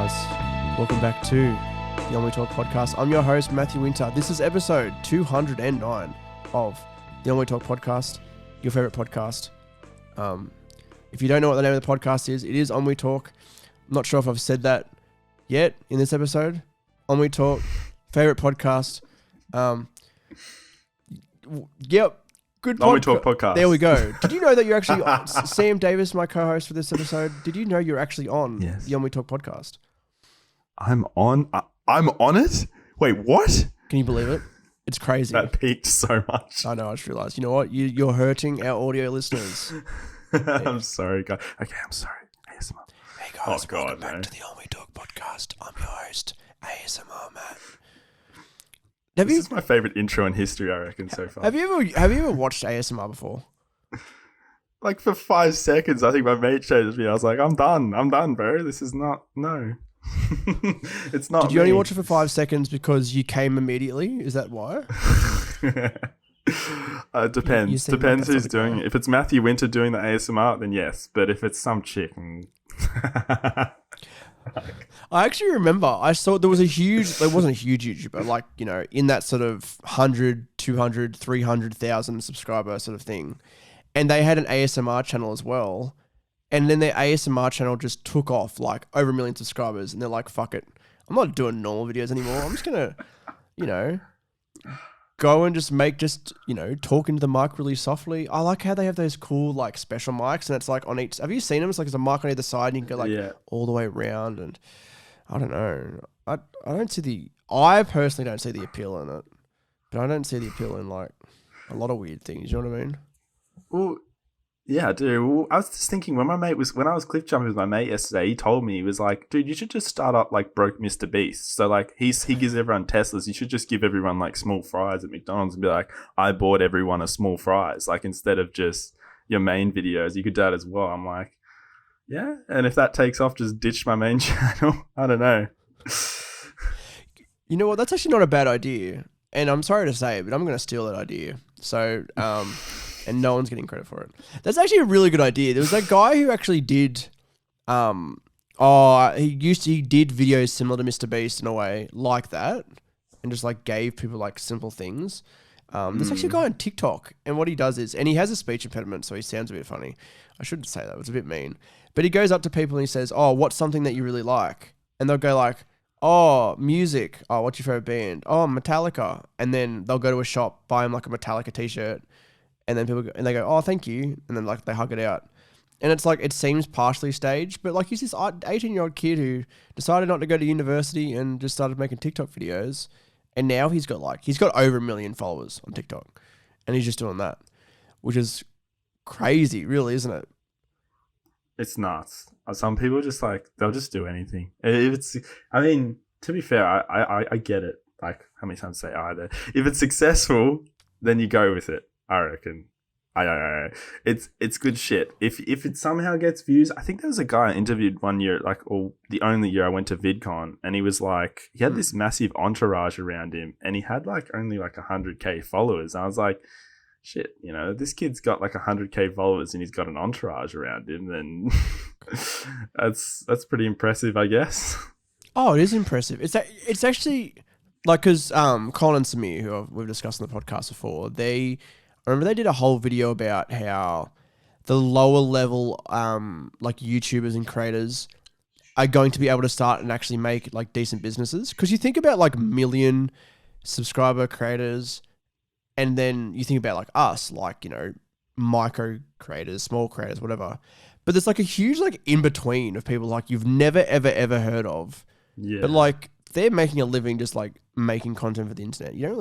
guys. Welcome back to the Ennui Talk podcast. I'm your host, Matthew Winter. This is episode 209 of the Ennui Talk podcast, your favorite podcast. If you don't know what the name of the podcast is, it is Ennui Talk. I'm not sure if I've said that yet in this episode. Ennui Talk, favorite podcast. Yep. Good Ennui Talk podcast. There we go. Did you know that you're actually Sam Davis, my co-host for this episode? Did you know you're actually on the Ennui Talk podcast? I'm on it? Wait, what? Can you believe it? It's crazy. That peaked so much. I know, I just realized. You know what? You're hurting our audio listeners. I'm sorry, guys. Okay, I'm sorry. ASMR. Hey guys, welcome back to the Ennui Talk podcast. I'm your host, ASMR Matt. This is my favorite intro in history, I reckon, so far. Have you ever watched ASMR before? Like for 5 seconds, I think my mate showed me. I was like, I'm done, bro. This is not, no. It's not. Did you only watch it for 5 seconds because you came immediately? Is that why? It depends. Depends who's doing it. If it's Matthew Winter doing the ASMR, then yes. But if it's some chick, I actually remember I saw there wasn't a huge YouTuber, like, you know, in that sort of 100, 200, 300,000 subscriber sort of thing. And they had an ASMR channel as well. And then their ASMR channel just took off, like over 1 million subscribers. And they're like, fuck it. I'm not doing normal videos anymore. I'm just going to, you know, go and talk into the mic really softly. I like how they have those cool, like, special mics. And it's like on each, have you seen them? It's like there's a mic on either side and you can go all the way around. And I don't know. I personally don't see the appeal in it. But I don't see the appeal in, like, a lot of weird things. You know what I mean? well, yeah, I do. Well, I was just thinking when I was cliff jumping with my mate yesterday, he told me, he was like, dude, you should just start up like Broke Mr. Beast. So like he gives everyone Teslas. You should just give everyone like small fries at McDonald's and be like, I bought everyone a small fries. Like instead of just your main videos, you could do that as well. I'm like, yeah. And if that takes off, just ditch my main channel. I don't know. You know what? That's actually not a bad idea. And I'm sorry to say it, but I'm going to steal that idea. So, and no one's getting credit for it. That's actually a really good idea. There was that guy who actually did, he did videos similar to Mr. Beast in a way like that, and just like gave people like simple things. There's actually a guy on TikTok, and what he does is, and he has a speech impediment, so he sounds a bit funny. I shouldn't say that; it's a bit mean. But he goes up to people and he says, "Oh, what's something that you really like?" And they'll go like, "Oh, music. Oh, what's your favorite band? Oh, Metallica." And then they'll go to a shop, buy him like a Metallica t-shirt. And then people go, and they go, "Oh, thank you." And then like they hug it out. And it's like, it seems partially staged, but like he's this 18-year-old kid who decided not to go to university and just started making TikTok videos. And now he's got over 1 million followers on TikTok. And he's just doing that, which is crazy, really, isn't it? It's nuts. Some people just like, they'll just do anything. I mean, to be fair, I get it. Like, how many times say either? If it's successful, then you go with it. I reckon. It's good shit. If it somehow gets views, I think there was a guy I interviewed one year, or the only year I went to VidCon, and he was like, he had this massive entourage around him, and he had like only like 100k followers. And I was like, shit, you know, this kid's got like 100k followers and he's got an entourage around him, then that's pretty impressive, I guess. Oh, it is impressive. It's actually like, because Colin and Samir, who we've discussed on the podcast before, I remember they did a whole video about how the lower level like YouTubers and creators are going to be able to start and actually make like decent businesses. Because you think about like million subscriber creators, and then you think about like us, like, you know, micro creators, small creators, whatever. But there's like a huge like in between of people like you've never ever heard of. Yeah. But like they're making a living just like making content for the internet. You don't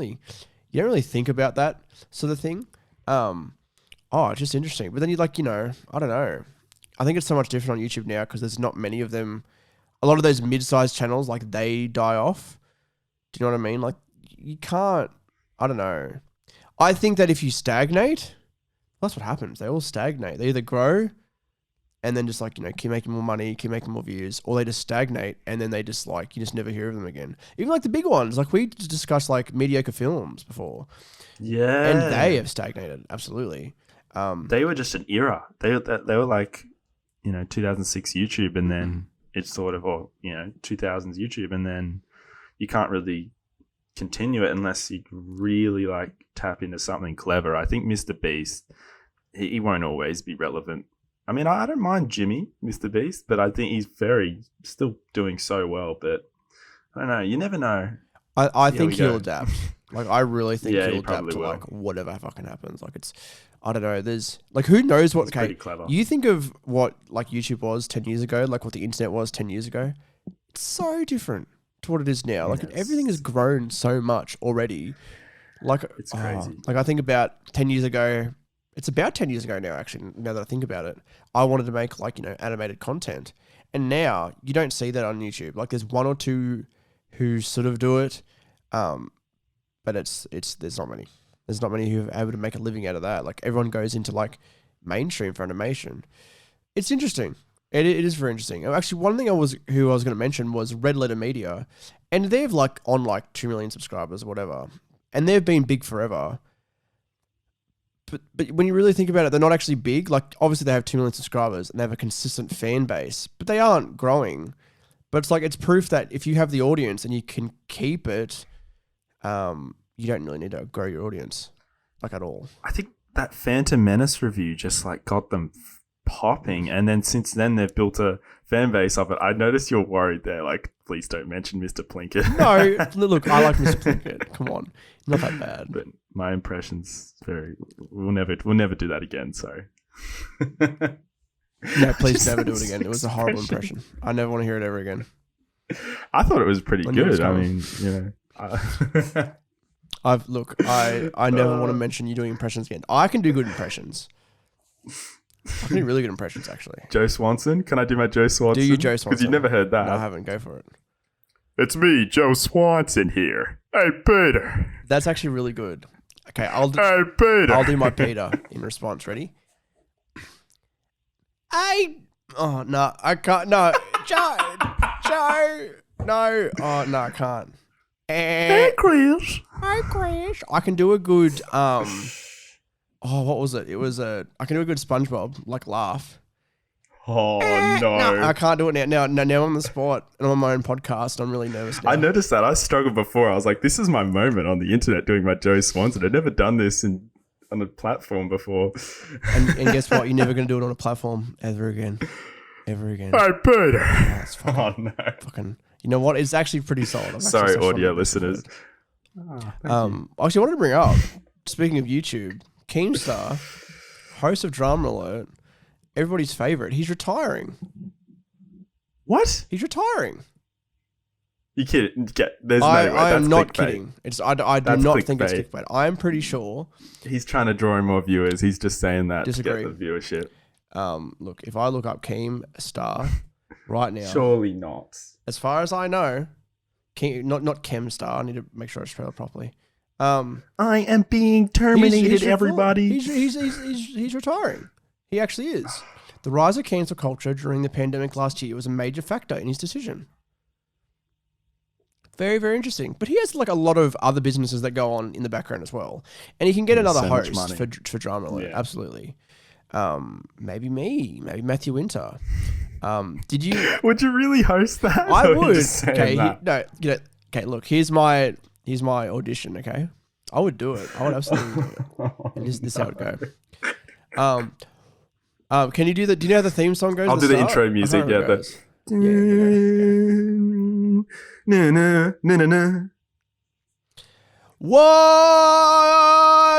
really think about that sort of thing. It's just interesting. But then you like, you know, I don't know. I think it's so much different on YouTube now because there's not many of them. A lot of those mid-sized channels, like they die off. Do you know what I mean? Like you can't, I don't know. I think that if you stagnate, that's what happens. They all stagnate. They either grow and then just like, you know, keep making more money, keep making more views, or they just stagnate and then they just like, you just never hear of them again. Even like the big ones, like we discussed like mediocre films before. Yeah. And they have stagnated, absolutely. They were just an era. They were like, you know, 2006 YouTube, and then it's sort of, or 2000s YouTube, and then you can't really continue it unless you really like tap into something clever. I think Mr. Beast, he won't always be relevant. I mean, I don't mind Jimmy, Mr. Beast, but I think he's still doing so well. But I don't know. You never know. I think he'll adapt. Like, I really think Yeah, he'll he adapt probably to will. like whatever fucking happens. Like, I don't know. There's like, who knows what? It's Okay, pretty clever. you think of what like YouTube was 10 years ago, like what the internet was 10 years ago. It's so different to what it is now. Like, Yes. everything has grown so much already. Like, It's crazy. Like, I think about 10 years ago. It's about 10 years ago now, actually, now that I think about it. I wanted to make, like, animated content. And now you don't see that on YouTube. Like, there's one or two who sort of do it. But there's not many. There's not many who are able to make a living out of that. Like, everyone goes into, like, mainstream for animation. It's interesting. It is very interesting. Actually, one thing I was going to mention was Red Letter Media. And they've, like, on, like, 2 million subscribers or whatever. And they've been big forever. But when you really think about it, they're not actually big. Like, obviously they have 2 million subscribers and they have a consistent fan base, but they aren't growing. But it's like, it's proof that if you have the audience and you can keep it, you don't really need to grow your audience, like, at all. I think that Phantom Menace review just like got them popping, and then since then they've built a fan base of it. I noticed you're worried there. Like, please don't mention Mr. Plinkett. No, look, I like Mr. Plinkett. Come on, not that bad. But my impression's we'll never do that again. So No, please never do it again. It was a horrible impression. I never want to hear it ever again. I thought it was pretty I knew it was good. I coming. mean, I never want to mention you doing impressions again. I can do good impressions. I can do really good impressions, actually. Joe Swanson. Can I do my Joe Swanson? Do you Joe Swanson? Because you never heard that. No, I haven't. Go for it. It's me, Joe Swanson here. Hey, Peter. That's actually really good. Okay, Hey, Peter. I'll do my Peter in response. Ready? Oh, no, I can't. No, Joe, no. Oh, no, I can't. Hey, Chris. Hi, Chris. I can do a good, what was it? I can do a good SpongeBob, like, laugh. Oh, No, I can't do it now. Now I'm on the spot and I'm on my own podcast. I'm really nervous now. I noticed that. I struggled before. I was like, this is my moment on the internet doing my Joe Swanson. I'd never done this on a platform before. And guess what? You're never going to do it on a platform ever again. Ever again. Hey, Peter. Oh, it's Oh, fucking, no. you know what? It's actually pretty solid. I'm Sorry, actually so audio fond of it. listeners. Actually, I wanted to bring up, speaking of YouTube, Keemstar, host of Drama Alert, everybody's favorite. He's retiring. What? He's retiring. You kidding? There's no way. I am That's not clickbait. kidding. I do That's not think it's clickbait. clickbait. I am pretty sure. He's trying to draw in more viewers. He's just saying that Disagree. to get the viewership. Look, if I look up Keemstar right now, Surely not. as far as I know, not Keemstar. I need to make sure I spell it properly. I am being terminated, He's everybody. He's retiring. He actually is. The rise of cancel culture during the pandemic last year was a major factor in his decision. Very, very interesting. But he has like a lot of other businesses that go on in the background as well. And he can get another so much host money. for Drama Alert. Yeah. Absolutely. Maybe me. Maybe Matthew Winter. Did you... Would you really host that? I Or are you would. just saying Okay, that? okay, look, here's my audition, okay? I would do it. I would absolutely do it. And this is how it go. Can you do the... Do you know how the theme song goes? I'll at do the start? intro I music. can't remember Yeah, how it goes. Na na na na.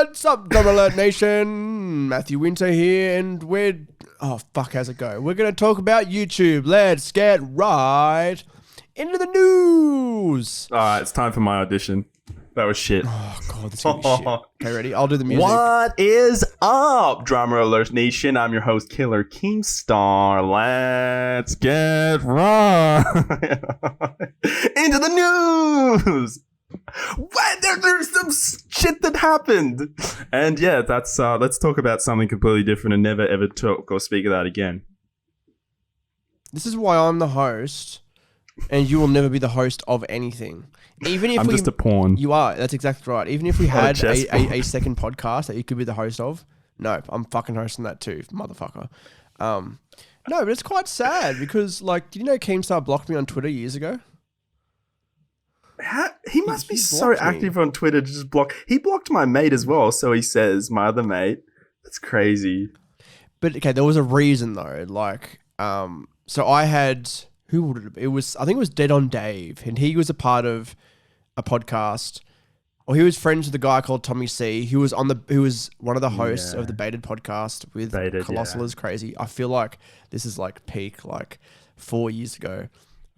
What's up, Drama Alert Nation? Matthew Winter here, and oh, fuck, how's it go? We're going to talk about YouTube. Let's get right into the news. All right, it's time for my audition. That was shit. Oh, God, this is going to be shit. Okay, ready? I'll do the music. What is up, Drama Alert Nation? I'm your host, Killer Keemstar. Let's get right into the news. What? There's some shit that happened. And yeah, that's let's talk about something completely different and never ever talk or speak of that again. This is why I'm the host, and you will never be the host of anything. Even if I'm just a pawn. You are. That's exactly right. Even if we Not a had chessboard. a second podcast that you could be the host of, no, I'm fucking hosting that too, motherfucker. No, but it's quite sad because, like, did you know Keemstar blocked me on Twitter years ago? He must be he so blocked me. active on Twitter to just block. He blocked my mate as well, so he says, my other mate. That's crazy. But okay, there was a reason though. Like, so I had who would it have been? It was I think it was Dead on Dave, and he was a part of a podcast, or he was friends with a guy called Tommy C, who was one of the hosts of the Baited podcast with Colossal is Crazy. I feel like this is like peak, like 4 years ago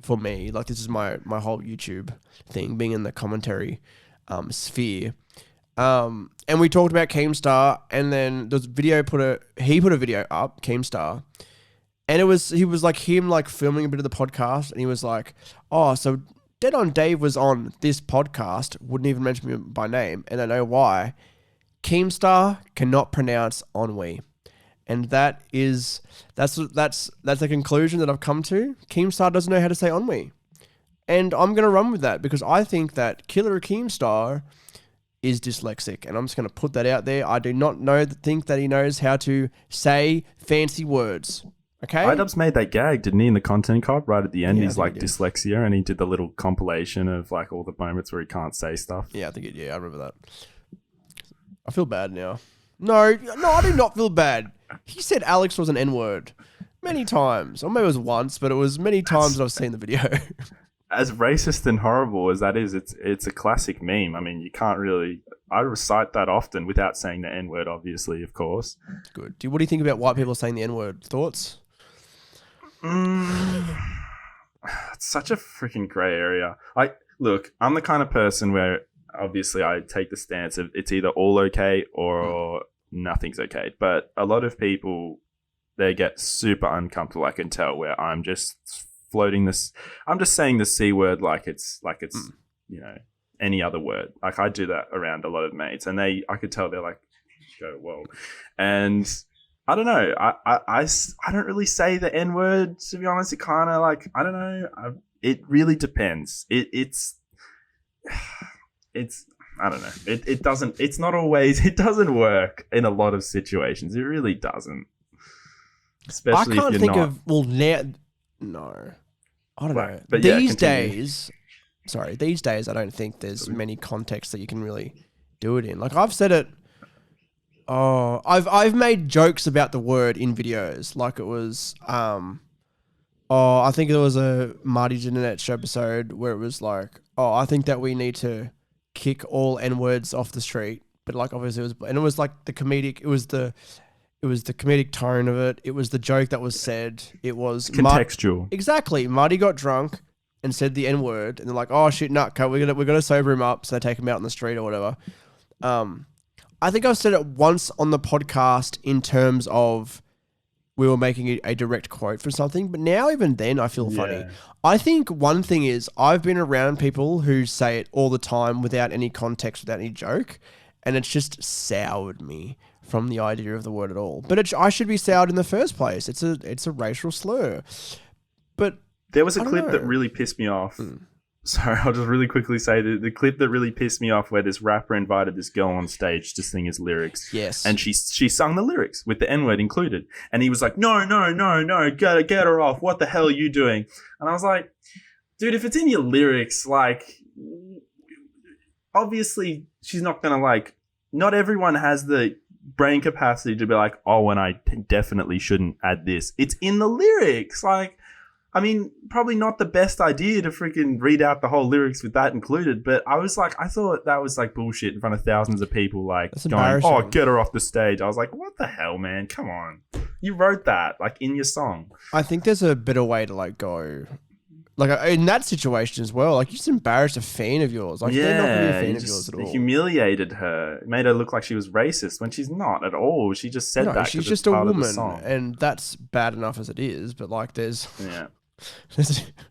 for me. Like this is my whole YouTube thing, being in the commentary sphere. And we talked about Keemstar, and then there's he put a video up, Keemstar, and he was like him like filming a bit of the podcast, and he was like, oh, so Dead on Dave was on this podcast, wouldn't even mention me by name, and I know why. Keemstar cannot pronounce Ennui. And that's the conclusion that I've come to. Keemstar doesn't know how to say Ennui. And I'm gonna run with that because I think that Killer Keemstar is dyslexic, and I'm just going to put that out there. I do not think that he knows how to say fancy words. Okay? iDubbbz made that gag, didn't he, in the content cop right at the end? Yeah, he's like dyslexia, and he did the little compilation of like all the moments where he can't say stuff. Yeah, I remember that. I feel bad now. No, I do not feel bad. He said Alex was an N-word many times. Or maybe it was once, but it was many times that I've seen the video. As racist and horrible as that is, it's a classic meme. I mean, you can't really... I recite that often without saying the N-word, obviously, of course. Good. What do you think about white people saying the N-word? Thoughts? It's such a freaking grey area. Look, I'm the kind of person where, obviously, I take the stance of it's either all okay or nothing's okay. But a lot of people, they get super uncomfortable, I can tell, where I'm just... floating this, I'm just saying the C word like it's you know, any other word. Like I do that around a lot of mates, and I could tell they're like, go whoa, and I don't know. I don't really say the N word, to be honest. It kind of like I don't know. It really depends. It's I don't know. It doesn't. It's not always. It doesn't work in a lot of situations. It really doesn't. Especially I can't if you're think not. of now. No, I don't know. But yeah, these continue. days, I don't think there's many contexts that you can really do it in. Like I've said it. Oh, I've made jokes about the word in videos. Like it was, I think there was a Marty's Internet show episode where it was like, oh, I think that we need to kick all N words off the street. But like obviously it was like the comedic. It was the comedic tone of it. It was the joke that was said. It was Contextual. Exactly. Marty got drunk and said the N word, and they're like, "Oh shit, no, we're gonna sober him up." So they take him out in the street or whatever. I think I've said it once on the podcast in terms of we were making a direct quote for something, but now even then I feel funny. I think one thing is I've been around people who say it all the time without any context, without any joke, and it's just soured me from the idea of the word at all. But I should be soured in the first place. It's a racial slur. But there was a clip that really pissed me off. Sorry, I'll just really quickly say the clip that really pissed me off where this rapper invited this girl on stage to sing his lyrics. Yes. And she sung the lyrics with the N-word included. And he was like, no, get her off. What the hell are you doing? And I was like, dude, if it's in your lyrics, like, obviously she's not going to like, not everyone has the brain capacity to be like, oh, and I definitely shouldn't add this. It's in the lyrics. Like, I mean, probably not the best idea to freaking read out the whole lyrics with that included, but I thought that was like bullshit in front of thousands of people, like going, oh, get her off the stage. I was like, what the hell, man? Come on. You wrote that like in your song. I think there's a better way to like go. Like in that situation as well, like you just embarrassed a fan of yours. Like they're not really a fan of yours at all. Humiliated her, made her look like she was racist when she's not at all. She just said that. She's just a woman, and that's bad enough as it is. But like, there's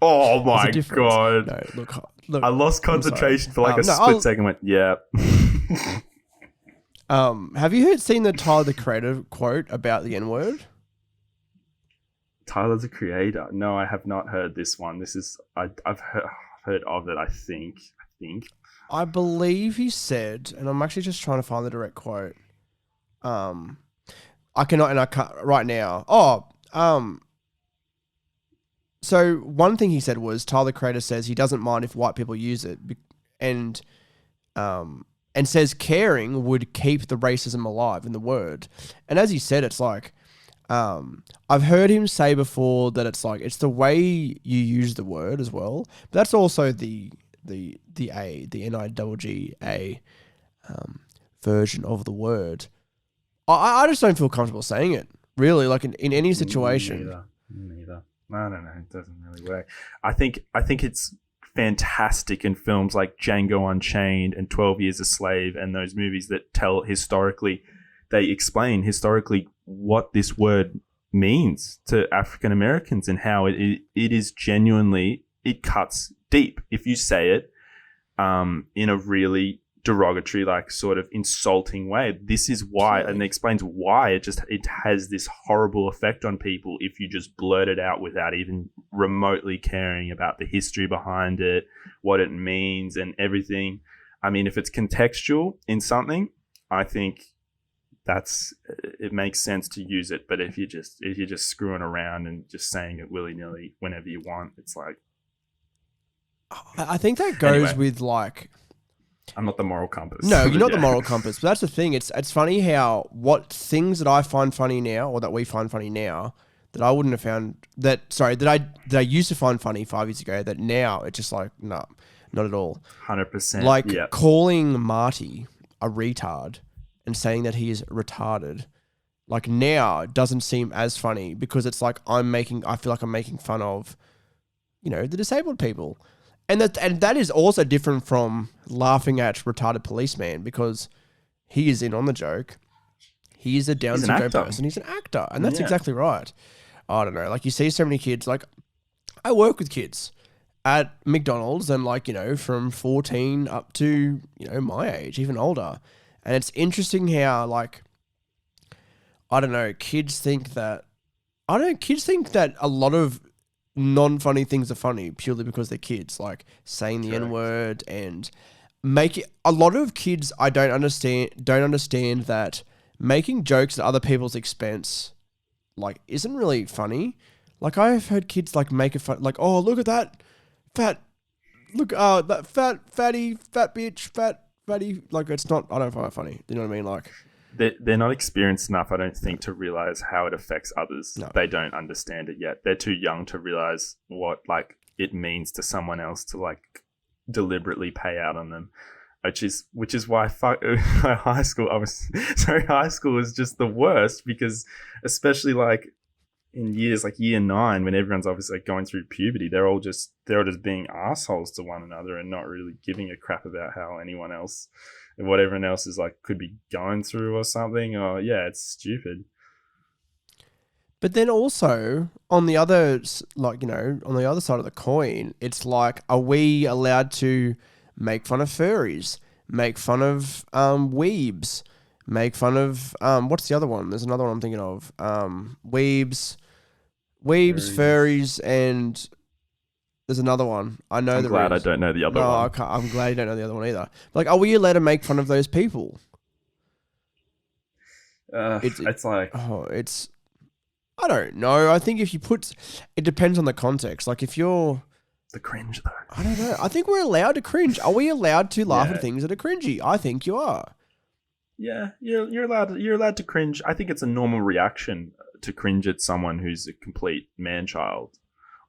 oh my god! No, look, I lost concentration for like a split second. Went, yeah. Have you seen the Tyler the Creator quote about the N word? Tyler the Creator. No, I have not heard this one. This is I've heard of it. I think. I believe he said, and I'm actually just trying to find the direct quote. I can't right now. So one thing he said was Tyler the Creator says he doesn't mind if white people use it, and says caring would keep the racism alive in the word. And as he said, it's like, I've heard him say before that it's like, it's the way you use the word as well. But that's also the NIGGA version of the word. I just don't feel comfortable saying it, really, like in any situation. Me neither. I don't know. It doesn't really work. I think it's fantastic in films like Django Unchained and 12 Years a Slave and those movies that they explain historically what this word means to African Americans and how it is genuinely, it cuts deep if you say it in a really derogatory, like sort of insulting way. This is why, and it explains why it has this horrible effect on people if you just blurt it out without even remotely caring about the history behind it, what it means and everything. I mean, if it's contextual in something, I think it makes sense to use it. But if you're just screwing around and just saying it willy-nilly whenever you want, it's like, I think that goes with like, I'm not the moral compass. No, you're not the moral compass. But that's the thing. It's funny how what things that I find funny now, or that we find funny now, that I wouldn't have found that I used to find funny 5 years ago, that now it's just like, no, not at all. 100%. Like calling Marty a retard and saying that he is retarded, like now it doesn't seem as funny because it's like I feel like I'm making fun of, the disabled people. And that is also different from laughing at retarded policeman, because he is in on the joke. He is a Down syndrome person. He's an actor. And that's exactly right. I don't know. Like, you see so many kids. Like, I work with kids at McDonald's and, like, from 14 up to, my age, even older. And it's interesting how, like, I don't know, kids think that a lot of non-funny things are funny purely because they're kids, like saying the N-word and a lot of kids I don't understand that making jokes at other people's expense like isn't really funny. Like, I've heard kids like make a fun, like, oh, look at that that fatty bitch, like, it's not, I don't find it funny. You know what I mean? Like, they're not experienced enough, I don't think, to realize how it affects others. No. They don't understand it yet. They're too young to realize what, like, it means to someone else to, like, deliberately pay out on them. Which is why high school is just the worst, because especially like in years like year 9, when everyone's obviously like going through puberty, they're all just being assholes to one another and not really giving a crap about how anyone else and what everyone else is like could be going through or something. Or it's stupid. But then also on the other, like, on the other side of the coin, it's like, are we allowed to make fun of furries, make fun of weebs, make fun of what's the other one? There's another one I'm thinking of. Weebs, furries, and there's another one. I know. I'm glad I don't know the other one. No, I'm glad you don't know the other one either. Like, are we allowed to make fun of those people? It's like, I don't know. I think it depends on the context. Like, if you're the cringe, though. I don't know. I think we're allowed to cringe. Are we allowed to laugh at things that are cringy? I think you are. Yeah, you're allowed to cringe. I think it's a normal reaction to cringe at someone who's a complete man-child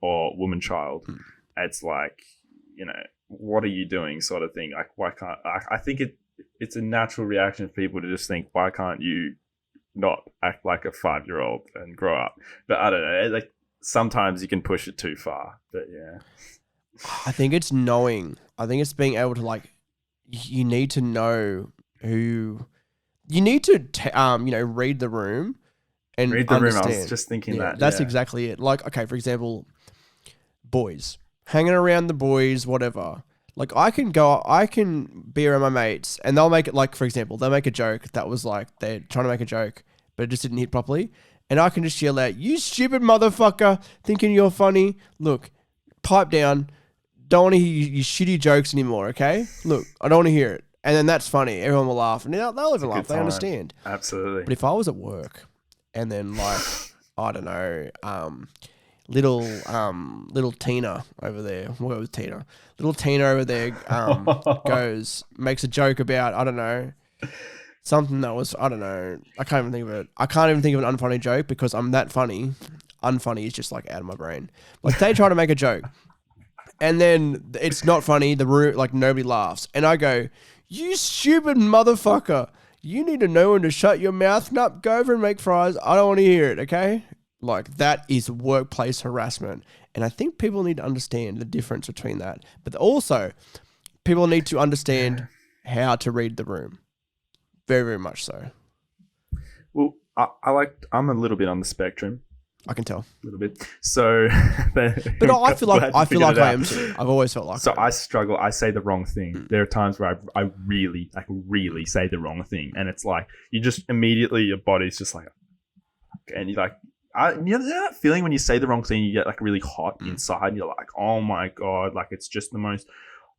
or woman-child. It's like, what are you doing, sort of thing. Like, why can't I think it's a natural reaction for people to just think, why can't you not act like a 5-year-old and grow up? But I don't know. Like, sometimes you can push it too far. But yeah, I think it's knowing. I think it's being able to, like, you need to know who. You need to, read the room and read the understand. room. I was just thinking that. That's exactly it. Like, okay, for example, boys hanging around the boys, whatever. Like, I can be around my mates and they'll make it, like, for example, they'll make a joke that was like, they're trying to make a joke, but it just didn't hit properly. And I can just yell out, "You stupid motherfucker, thinking you're funny. Look, pipe down. Don't want to hear your shitty jokes anymore, okay? Look, I don't want to hear it." And then that's funny. Everyone will laugh. And they'll even laugh. They understand. Absolutely. But if I was at work and then, like, I don't know, little Tina over there. Where was Tina? Little Tina over there makes a joke about, I don't know, something that was, I don't know. I can't even think of it. I can't even think of an unfunny joke because I'm that funny. Unfunny is just like out of my brain. Like they try to make a joke and then it's not funny. The room, like nobody laughs. And I go, you stupid motherfucker. You need to know when to shut your mouth up. Go over and make fries. I don't want to hear it. Okay. Like that is workplace harassment. And I think people need to understand the difference between that. But also people need to understand how to read the room. Very, very much so. Well, I'm a little bit on the spectrum. I can tell. A little bit. So, but I feel like I am too. I've always felt like. So I struggle. I say the wrong thing. There are times where I really say the wrong thing, and it's like you just immediately your body's just like, and you're like, you know that feeling when you say the wrong thing, you get like really hot inside, and you're like, oh my god, like it's just the most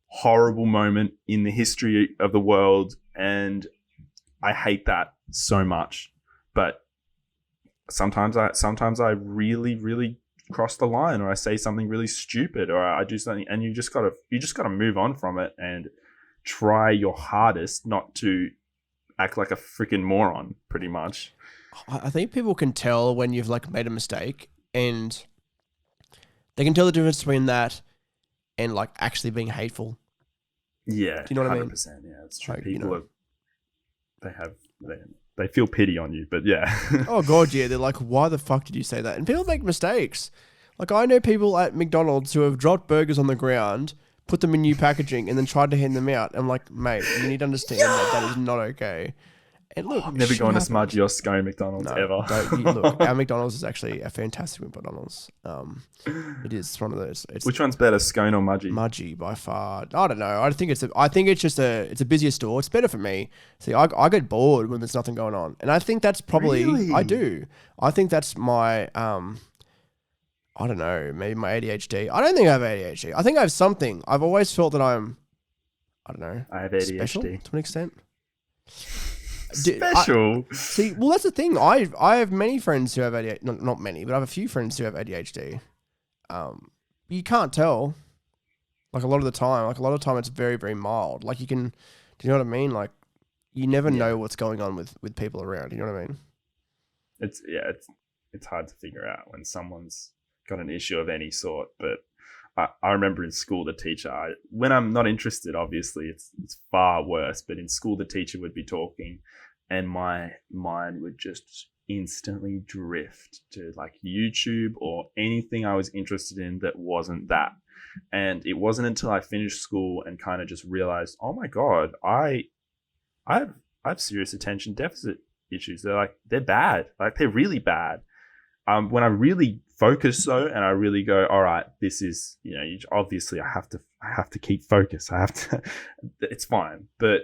horrible moment in the history of the world, and I hate that so much, but. Sometimes I really cross the line, or I say something really stupid, or I do something, and you just gotta move on from it and try your hardest not to act like a freaking moron. Pretty much. I think people can tell when you've like made a mistake, and they can tell the difference between that and like actually being hateful. Yeah, do you know what I mean? 100%. Yeah, it's true. Like, People they feel pity on you, but yeah. Oh god, yeah. They're like, why the fuck did you say that? And people make mistakes. Like I know people at McDonald's who have dropped burgers on the ground, put them in new packaging, and then tried to hand them out. I'm like, mate, you need to understand that is not okay. And look, I'm never going to smudge your scone McDonald's ever. Look, our McDonald's is actually a fantastic McDonald's. It is one of those. Which one's better, scone or mudgy? Mudgy by far. I don't know. I think it's just a busier store. It's better for me. See, I get bored when there's nothing going on, and I think that's probably I do. I think that's my I don't know, maybe my ADHD. I don't think I have ADHD. I think I have something. I've always felt that I don't know. I have ADHD special to an extent. Special. See, well, that's the thing. I have many friends who have ADHD. Not many, but I have a few friends who have ADHD. You can't tell. Like a lot of the time, it's very, very mild. Like you can, do you know what I mean? Like you never know what's going on with people around. You know what I mean? It's hard to figure out when someone's got an issue of any sort. But I remember in school, the teacher, when I'm not interested, obviously it's far worse, but in school, the teacher would be talking and my mind would just instantly drift to like YouTube or anything I was interested in that wasn't that. And it wasn't until I finished school and kind of just realized, oh my God, I have serious attention deficit issues. They're bad. Like they're really bad. When I really focus though, and I really go, all right, this is, obviously I have to keep focus. It's fine, but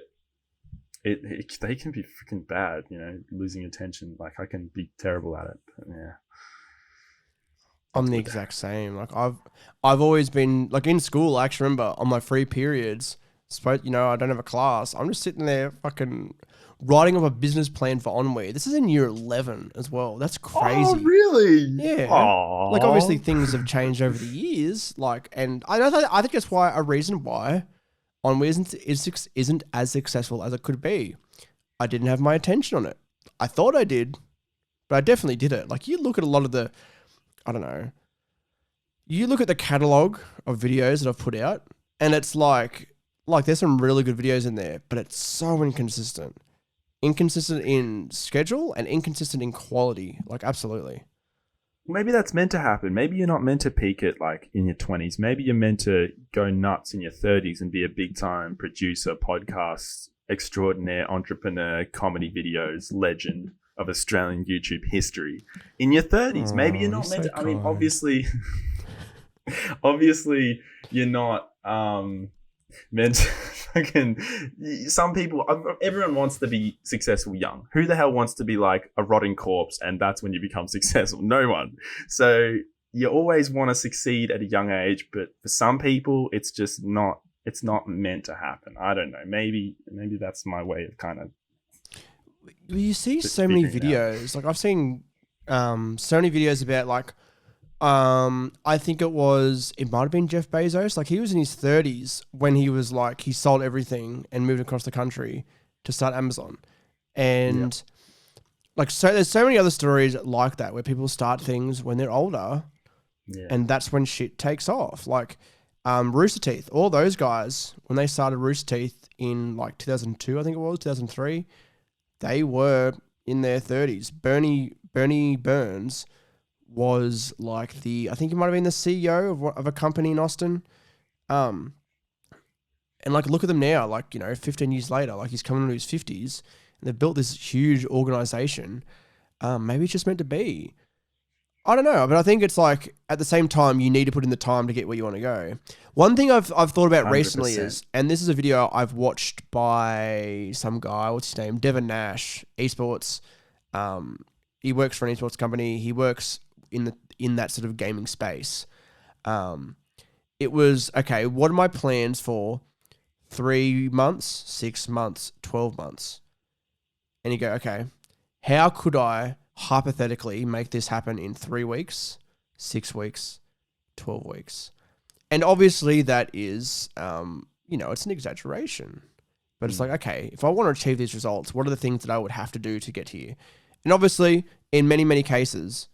they can be freaking bad, losing attention. Like I can be terrible at it. But yeah. I'm the exact same. Like I've always been like in school. I actually remember on my free periods, I don't have a class. I'm just sitting there fucking writing up a business plan for Ennui. This is in year 11 as well. That's crazy. Oh, really? Yeah. Aww. Like obviously things have changed over the years. Like, and I think that's a reason why Ennui isn't as successful as it could be. I didn't have my attention on it. I thought I did, but I definitely did it. Like you look at a lot of the, I don't know. You look at the catalog of videos that I've put out, and it's like there's some really good videos in there, but it's so inconsistent. Inconsistent in schedule and inconsistent in quality. Like, absolutely. Maybe that's meant to happen. Maybe you're not meant to peak it like in your 20s. Maybe you're meant to go nuts in your 30s and be a big time producer, podcast, extraordinaire, entrepreneur, comedy videos, legend of Australian YouTube history. In your 30s, maybe you're not meant to. I mean, obviously you're not meant to fucking. Some people, everyone wants to be successful young. Who the hell wants to be like a rotting corpse and that's when you become successful? No one. So you always want to succeed at a young age, but for some people, it's just not. It's not meant to happen. I don't know. Maybe that's my way of kind of. You see so many videos. Like I've seen so many videos about like I think it might have been Jeff Bezos. Like he was in his 30s when he was like, he sold everything and moved across the country to start Amazon. Yeah. And like, so there's so many other stories like that where people start things when they're older Yeah. and that's when shit takes off. Like, Rooster Teeth, all those guys, when they started Rooster Teeth in like 2002, I think it was 2003, they were in their 30s. Bernie Burns was like I think he might have been the CEO of a company in Austin. And like, look at them now, like, 15 years later, like he's coming into his 50s and they've built this huge organization. Maybe it's just meant to be. I don't know, but I think it's like at the same time, you need to put in the time to get where you want to go. One thing I've thought about recently 100%. is, and this is a video I've watched by some guy, what's his name? Devin Nash, esports. He works for an esports company. He works in that sort of gaming space. It was, okay, what are my plans for 3 months, 6 months, 12 months? And you go, okay, how could I hypothetically make this happen in 3 weeks, 6 weeks, 12 weeks? And obviously that is, it's an exaggeration. But it's like, okay, if I want to achieve these results, what are the things that I would have to do to get here? And obviously, in many, many cases,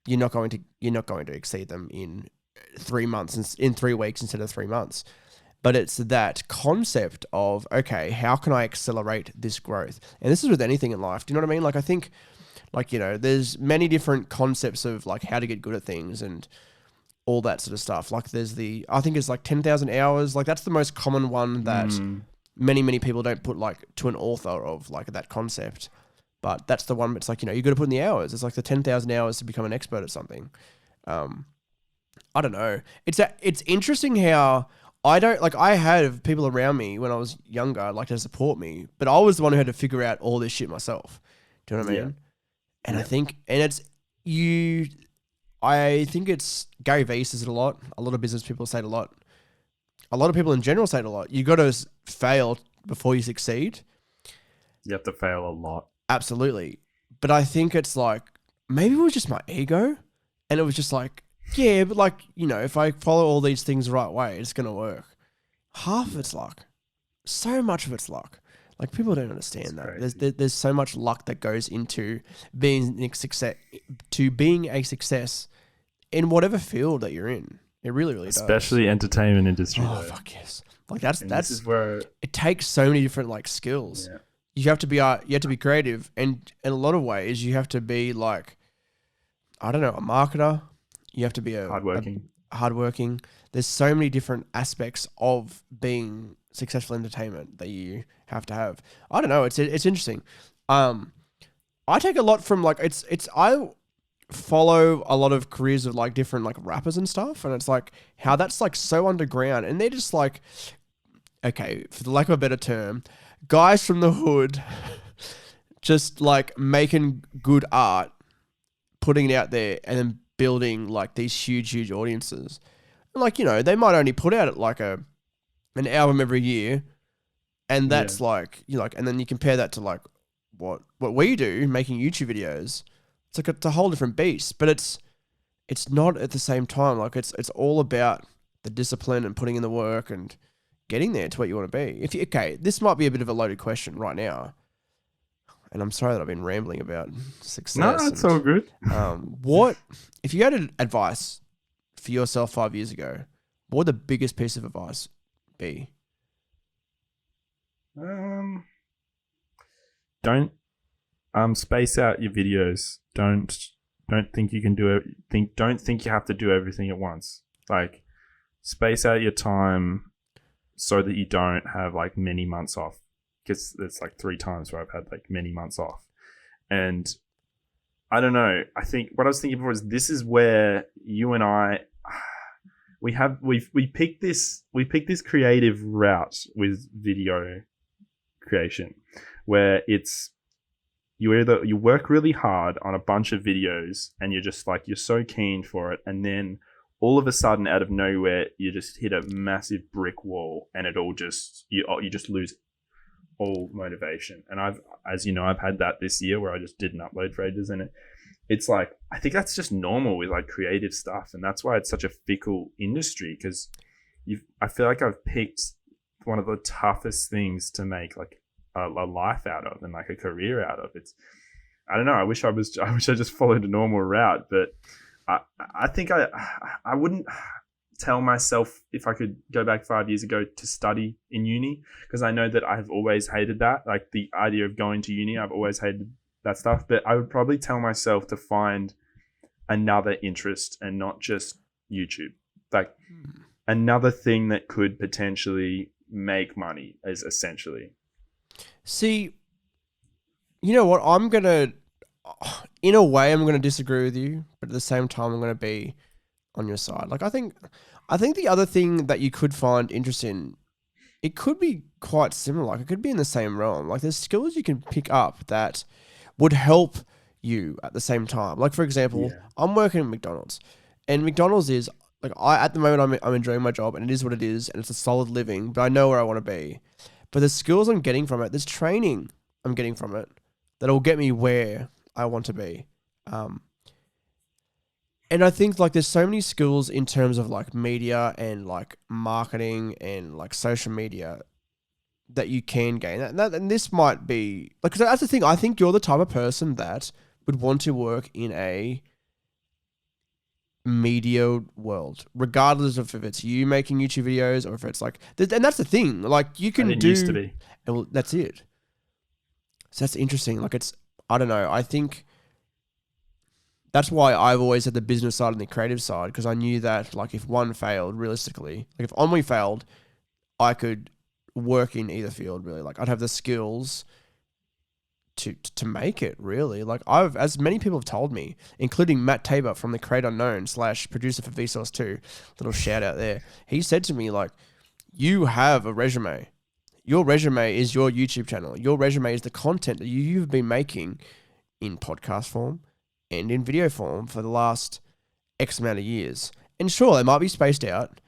you're not going to exceed them in 3 months, in 3 weeks instead of 3 months. But it's that concept of, okay, how can I accelerate this growth? And this is with anything in life. Do you know what I mean? Like, I think, like, there's many different concepts of like how to get good at things and all that sort of stuff. Like I think it's like 10,000 hours. Like that's the most common one that many, many people don't put like to an author of like that concept. But that's the one that's like, you got to put in the hours. It's like the 10,000 hours to become an expert at something. I don't know. It's interesting how I had people around me when I was younger, like to support me, but I was the one who had to figure out all this shit myself. Do you know what I mean? And I think, I think it's Gary Vee says it a lot. A lot of business people say it a lot. A lot of people in general say it a lot. You got to fail before you succeed. You have to fail a lot. Absolutely. But I think it's like, maybe it was just my ego. And it was just like, yeah, but like, if I follow all these things the right way, it's going to work. Half of it's luck. So much of it's luck. Like, people don't understand that. There's so much luck that goes into being a success in whatever field that you're in. It really, really does. Especially entertainment industry. Oh, fuck yes. Like that's this is where it takes so many different like skills. Yeah. You have to be creative, and in a lot of ways you have to be like, I don't know, a marketer. You have to be hardworking. There's so many different aspects of being successful entertainment that you have to have. I don't know. It's interesting. I take a lot from like I follow a lot of careers of like different like rappers and stuff, and it's like how that's like so underground, and they're just like, okay, for the lack of a better term, guys from the hood, just like making good art, putting it out there, and then building like these huge audiences. And like, they might only put out like an album every year, and that's like, and then you compare that to like what we do, making YouTube videos. It's like it's a whole different beast, but it's not at the same time. Like it's all about the discipline and putting in the work and getting there to what you want to be. Okay, this might be a bit of a loaded question right now, and I'm sorry that I've been rambling about success. No, it's all good. What if you had advice for yourself 5 years ago? What would the biggest piece of advice be? Don't space out your videos. Don't think you can do it. Don't think you have to do everything at once. Like, space out your time so that you don't have like many months off. Because it's like 3 times where I've had like many months off, and I don't know. I think what I was thinking before is this is where you and I we picked this creative route with video creation, where it's you work really hard on a bunch of videos and you're just like, you're so keen for it, and then all of a sudden out of nowhere you just hit a massive brick wall and it all just you just lose all motivation. And I've had that this year where I just didn't upload for ages, and it's like, I think that's just normal with like creative stuff, and that's why it's such a fickle industry, because I feel like I've picked one of the toughest things to make like a life out of and like a career out of. It's, I don't know. I wish I just followed a normal route, but I think I wouldn't tell myself if I could go back 5 years ago to study in uni, because I know that I've always hated that. Like the idea of going to uni, I've always hated that stuff. But I would probably tell myself to find another interest and not just YouTube. Like another thing that could potentially make money is essentially. See, you know what? In a way, I'm gonna disagree with you, but at the same time, I'm gonna be on your side. Like I think the other thing that you could find interesting, it could be quite similar. Like it could be in the same realm. Like there's skills you can pick up that would help you at the same time. Like for example, I'm working at McDonald's, and McDonald's is like at the moment I'm enjoying my job, and it is what it is, and it's a solid living. But I know where I want to be. But the skills I'm getting from it, there's training I'm getting from it that'll get me where I want to be. And I think like there's so many skills in terms of like media and like marketing and like social media that you can gain. And this might be like, 'cause that's the thing. I think you're the type of person that would want to work in a media world, regardless of if it's you making YouTube videos or if it's like, and that's the thing. Like you can do. Used to be. And well, that's it. So that's interesting. Like it's, I don't know. I think that's why I've always had the business side and the creative side, because I knew that like if one failed, realistically, like if Ennui failed, I could work in either field really. Like I'd have the skills to make it really. Like as many people have told me, including Matt Tabor from the Create Unknown / producer for Vsauce 2, little shout out there. He said to me like, you have a resume. Your resume is your YouTube channel. Your resume is the content that you've been making in podcast form and in video form for the last X amount of years. And sure, they might be spaced out,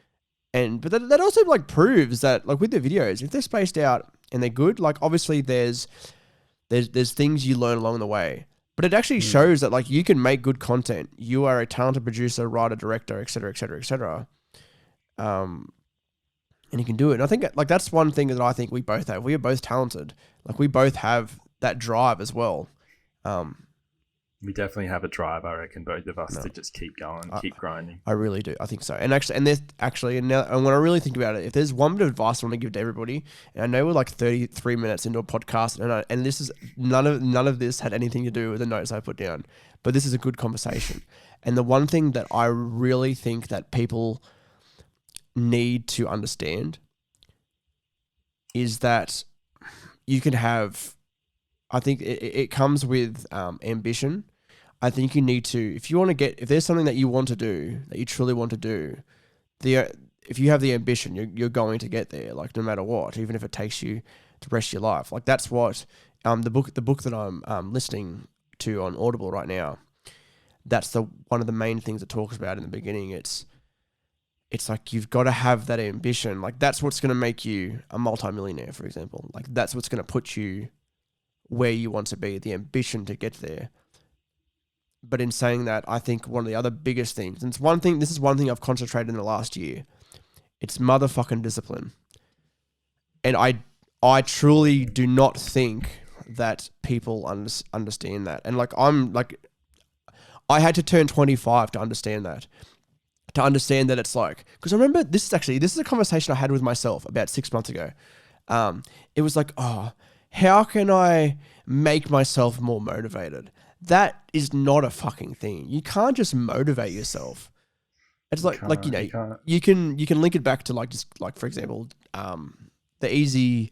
but that also like proves that like with the videos, if they're spaced out and they're good, like obviously there's things you learn along the way. But it actually shows that like you can make good content. You are a talented producer, writer, director, etc., etc., etc. And you can do it. And I think like that's one thing that I think we both have. We are both talented. Like we both have that drive as well. We definitely have a drive, I reckon, both of us, to just keep going, keep grinding. I really do. I think so. And when I really think about it, if there's one bit of advice I want to give to everybody, and I know we're like 33 minutes into a podcast, and this is none of this had anything to do with the notes I put down, but this is a good conversation. And the one thing that I really think that people need to understand is that you can have, I think it comes with ambition. I think you need to, if there's something that you want to do, that you truly want to do, if you have the ambition, you're going to get there, like no matter what, even if it takes you the rest of your life. Like that's what the book that I'm listening to on Audible right now, that's one of the main things it talks about in the beginning. It's like you've got to have that ambition. Like that's what's going to make you a multimillionaire, for example. Like that's what's going to put you where you want to be, the ambition to get there. But in saying that, I think one of the other biggest things, and this is one thing I've concentrated in the last year, it's motherfucking discipline. And I truly do not think that people understand that. And like I had to turn 25 to understand that. To understand that it's like, because I remember this is a conversation I had with myself about 6 months ago. It was like, how can I make myself more motivated? That is not a fucking thing. You can't just motivate yourself. It's you can link it back to like, just like, for example, the easy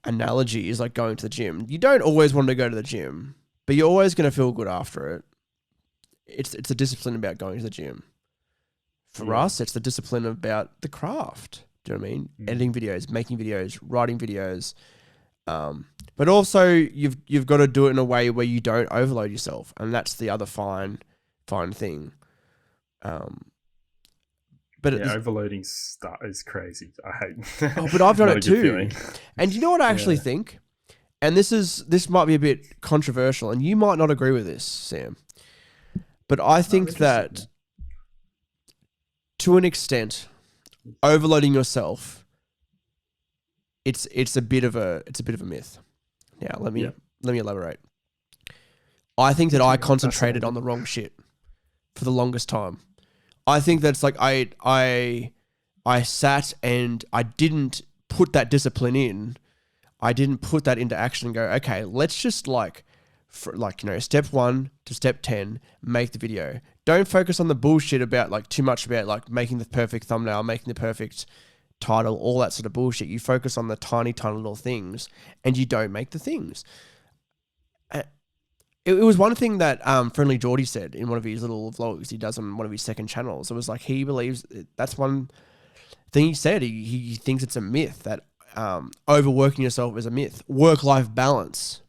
analogy is like going to the gym. You don't always want to go to the gym, but you're always going to feel good after it. It's a discipline about going to the gym. For us, it's the discipline about the craft. Do you know what I mean? Editing videos, making videos, writing videos. But also you've got to do it in a way where you don't overload yourself. And that's the other fine thing. But overloading is crazy. I hate. But I've done it too. And you know what I actually think? And this might be a bit controversial, and you might not agree with this, Sam. But I think interesting, that to an extent, overloading yourself, it's a bit of a myth. Now let me elaborate. I think that I concentrated on the wrong shit for the longest time. I think that's like I sat and I didn't put that discipline in. I didn't put that into action and go, okay, let's just step 1 to step 10, make the video. Don't focus on the bullshit about like too much about like making the perfect thumbnail, making the perfect title, all that sort of bullshit. You focus on the tiny, tiny little things and you don't make the things. It was one thing that Friendly Geordie said in one of his little vlogs he does on one of his second channels. It was like he believes that's one thing he said. He thinks it's a myth that overworking yourself is a myth. Work-life balance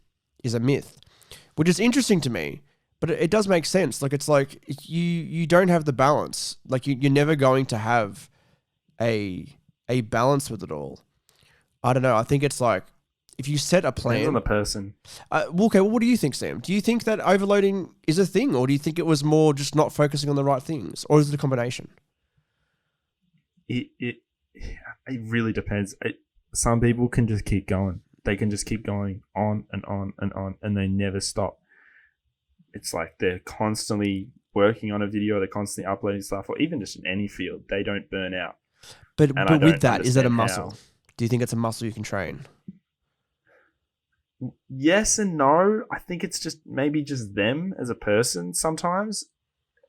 is a myth, which is interesting to me, but it does make sense. Like it's like you don't have the balance. Like you're never going to have a balance with it all. I don't know. I think it's like if you set a plan. Depends on the person. Okay, well, what do you think, Sam? Do you think that overloading is a thing, or do you think it was more just not focusing on the right things, or is it a combination? It really depends. Some people can just keep going. They can just keep going on and on and on, and they never stop. It's like they're constantly working on a video, they're constantly uploading stuff, or even just in any field, they don't burn out. But with that, is that a muscle? Do you think it's a muscle you can train? Yes and no. I think it's just maybe just them as a person sometimes.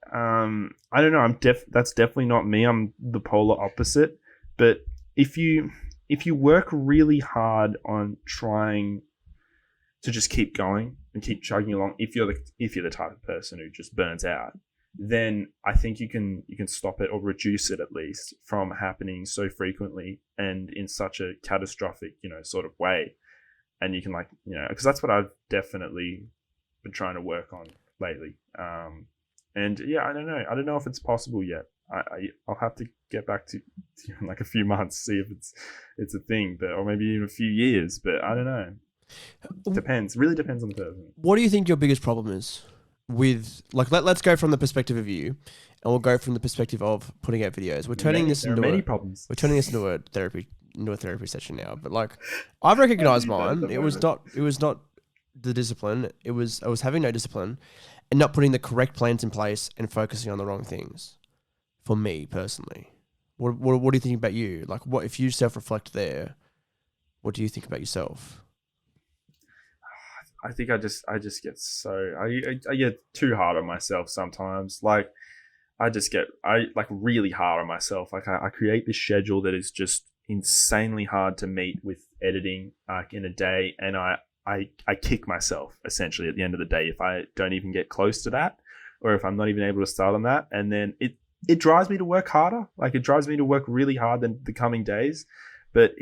I don't know. That's definitely not me. I'm the polar opposite. But if you work really hard on trying to just keep going and keep chugging along, if you're the type of person who just burns out, then I think you can stop it or reduce it at least from happening so frequently and in such a catastrophic, sort of way. And you can because that's what I've definitely been trying to work on lately. And yeah, I don't know. I don't know if it's possible yet. I'll have to get back to you in like a few months, see if it's a thing, or maybe even a few years. But I don't know. It depends. Really depends on the person. What do you think your biggest problem is with let's go from the perspective of you, and we'll go from the perspective of putting out videos. We're turning this into a therapy session now, but I've recognized mine. It was not the discipline. I was having no discipline and not putting the correct plans in place and focusing on the wrong things. For me personally, what do you think about you? Like, what if you self-reflect there? What do you think about yourself? I think I just get I get too hard on myself sometimes. I really hard on myself. I create this schedule that is just insanely hard to meet with editing in a day, and I kick myself essentially at the end of the day if I don't even get close to that, or if I'm not even able to start on that. And then it drives me to work harder. It drives me to work really hard than the coming days. But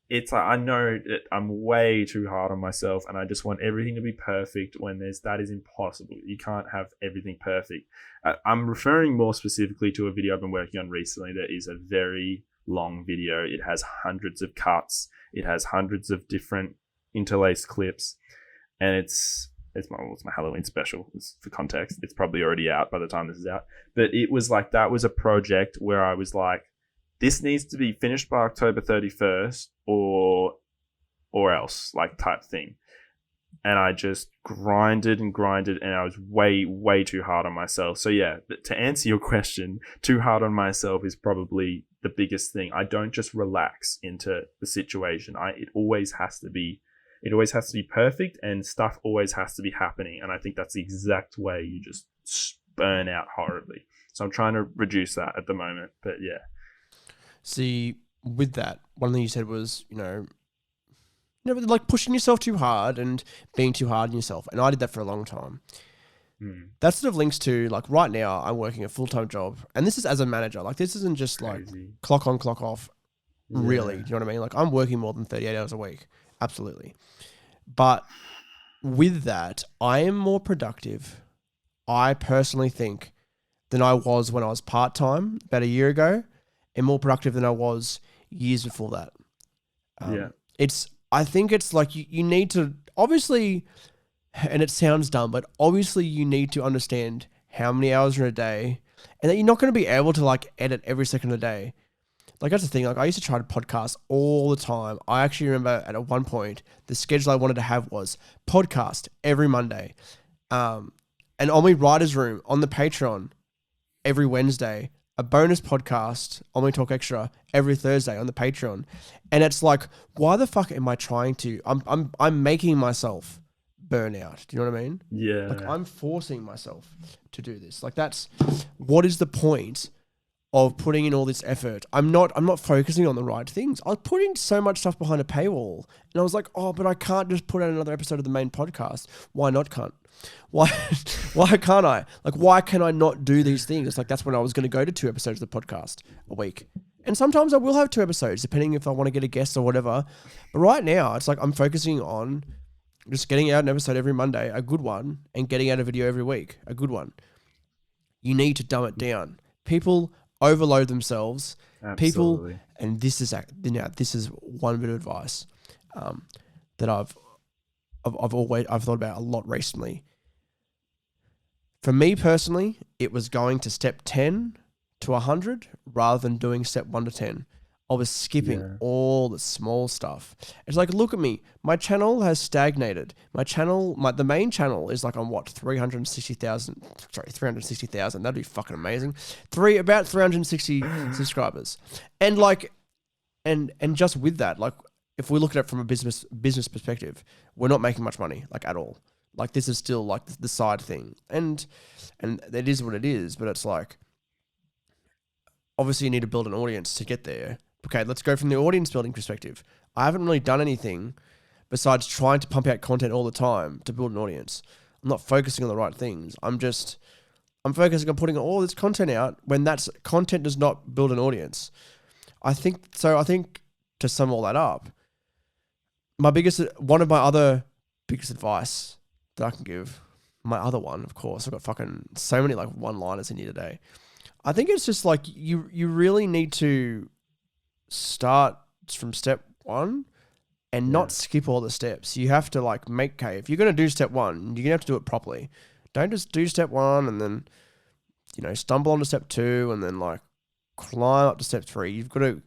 it's I know that I'm way too hard on myself, and I just want everything to be perfect when that is impossible. You can't have everything perfect. I'm referring more specifically to a video I've been working on recently that is a very long video. It has hundreds of cuts. It has hundreds of different interlaced clips, and it's my Halloween special. For context, it's probably already out by the time this is out. But it was that was a project where I was like, this needs to be finished by October 31st or else, type thing. And I just grinded, and I was way, way too hard on myself. So yeah, to answer your question, too hard on myself is probably the biggest thing. I don't just relax into the situation. It always has to be perfect, and stuff always has to be happening. And I think that's the exact way you just burn out horribly. So I'm trying to reduce that at the moment. But yeah. See, with that, one thing you said was, pushing yourself too hard and being too hard on yourself. And I did that for a long time. That sort of links to, right now, I'm working a full-time job. And this is as a manager. This isn't just, clock on, clock off, really. Do you know what I mean? I'm working more than 38 hours a week. Absolutely. But with that, I am more productive, I personally think, than I was when I was part-time about a year ago, and more productive than I was years before that. I think it's you need to, obviously, and it sounds dumb, but obviously you need to understand how many hours in a day, and that you're not going to be able to like edit every second of the day. Like that's the thing. Like I used to try to podcast all the time. I actually remember at one point the schedule I wanted to have was podcast every Monday, and on my writer's room on the Patreon every Wednesday, a bonus podcast on my Talk Extra every Thursday on the Patreon, and it's like, why the fuck am I trying to? I'm making myself burn out. Do you know what I mean? Yeah. Like I'm forcing myself to do this. Like that's what is the point of putting in all this effort? I'm not focusing on the right things. I was putting so much stuff behind a paywall, and I was like, oh, but I can't just put out another episode of the main podcast. Why not, cunt? Why can't I? Like, why can I not do these things? It's like, that's when I was going to go to 2 episodes of the podcast a week. And sometimes I will have 2 episodes, depending if I want to get a guest or whatever. But right now, it's like I'm focusing on just getting out an episode every Monday, a good one, and getting out a video every week, a good one. You need to dumb it down. People overload themselves. Absolutely. People, and this is one bit of advice that I've thought about a lot recently. For me personally, it was going to step 10 to 100 rather than doing step 1 to 10. I was skipping all the small stuff. It's like, look at me. My channel has stagnated. The main channel is like on what, 360,000. Sorry, 360,000. That'd be fucking amazing. About 360 subscribers. And like, and just with that, like, if we look at it from a business perspective, we're not making much money, like at all. Like this is still like the side thing. And it is what it is, but it's like, obviously you need to build an audience to get there. Okay, let's go from the audience building perspective. I haven't really done anything besides trying to pump out content all the time to build an audience. I'm not focusing on the right things. I'm focusing on putting all this content out when that's content does not build an audience. I think to sum all that up, one of my other biggest advice that I can give, my other one, of course, I've got fucking so many like one-liners in here today. I think it's just like you really need to start from step 1 and not skip all the steps. You have to like if you're going to do step 1, you're going to have to do it properly. Don't just do step 1 and then, stumble onto step 2 and then like climb up to step 3. You've got to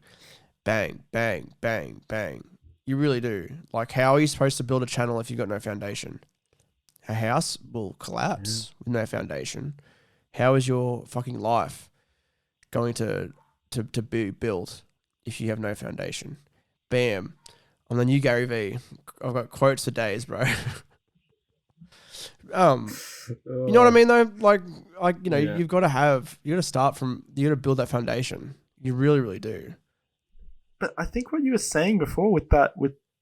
bang, bang, bang, bang. You really do. Like, how are you supposed to build a channel if you've got no foundation? A house will collapse with no foundation. How is your fucking life going to be built if you have no foundation? Bam. I'm the new Gary V. I've got quotes for days, bro. You know what I mean though? You've got to build that foundation. You really, really do. But I think what you were saying before with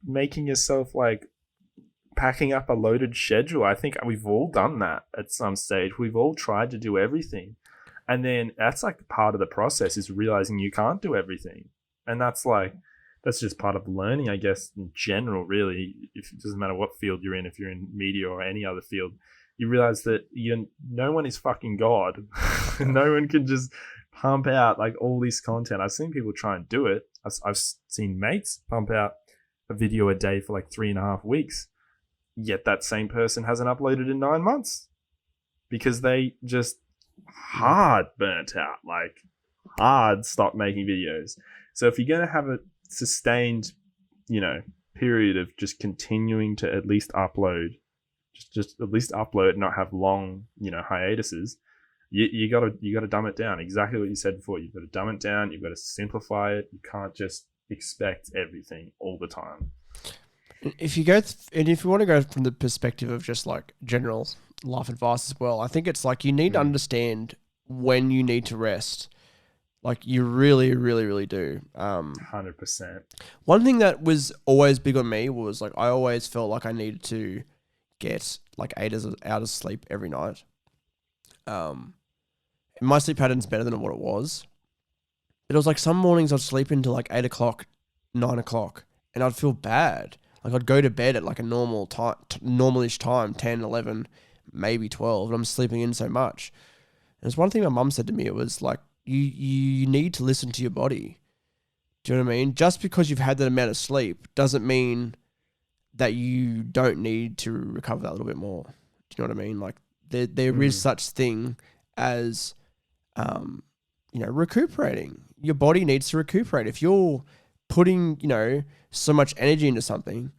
making yourself like packing up a loaded schedule, I think we've all done that at some stage. We've all tried to do everything. And then that's like part of the process is realizing you can't do everything. And that's just part of learning, I guess, in general, really. If it doesn't matter what field you're in, if you're in media or any other field, you realize that no one is fucking God. No one can just pump out like all this content. I've seen people try and do it. I've seen mates pump out a video a day for like 3.5 weeks. Yet that same person hasn't uploaded in 9 months because they just hard burnt out, like hard stopped making videos. So if you're going to have a sustained, period of just continuing to at least upload, just at least upload, not have long, hiatuses, you gotta dumb it down. Exactly what you said before. You've got to dumb it down. You've got to simplify it. You can't just expect everything all the time. If you want to go from the perspective of just like general life advice as well, I think it's like you need to understand when you need to rest. Like you really, really, really do. 100%. One thing that was always big on me was like I always felt like I needed to get like 8 hours of sleep every night. My sleep pattern's better than what it was. But it was like some mornings I'd sleep until like 8 o'clock, 9 o'clock, and I'd feel bad. Like I'd go to bed at like a normalish time, 10, 11, maybe 12, and I'm sleeping in so much. And it's one thing my mum said to me. It was like, you need to listen to your body. Do you know what I mean? Just because you've had that amount of sleep doesn't mean that you don't need to recover that a little bit more. Do you know what I mean? Like there is such thing as, recuperating. Your body needs to recuperate. If you're putting, so much energy into something,